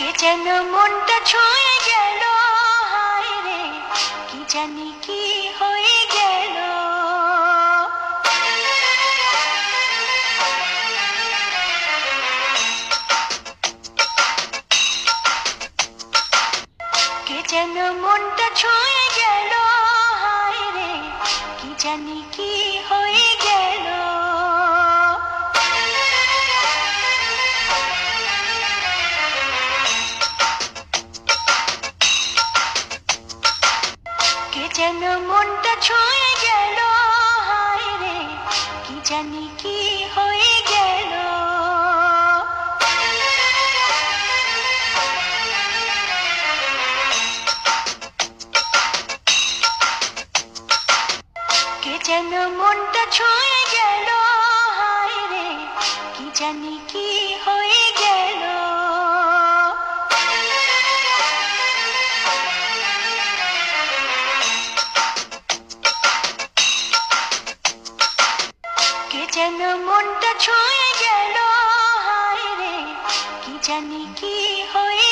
কে যেন মনটা ছুঁয়ে গেল, হায় রে কি জানি কি হয়ে গেল। কে যেন মনটা ছুঁয়ে গেল, হায় রে কি জানি কি হয়ে গেল। কে যেন মনটা ছুঁয়ে গেল, হায় রে কি জানি কি হয়ে গেল। কে যেন মনটা ছুঁয়ে গেল, হায় রে কি জানি কি হয়ে গেল। কে যেন মনটা ছুঁয়ে গেল, হায় রে কি জানি কি হয়ে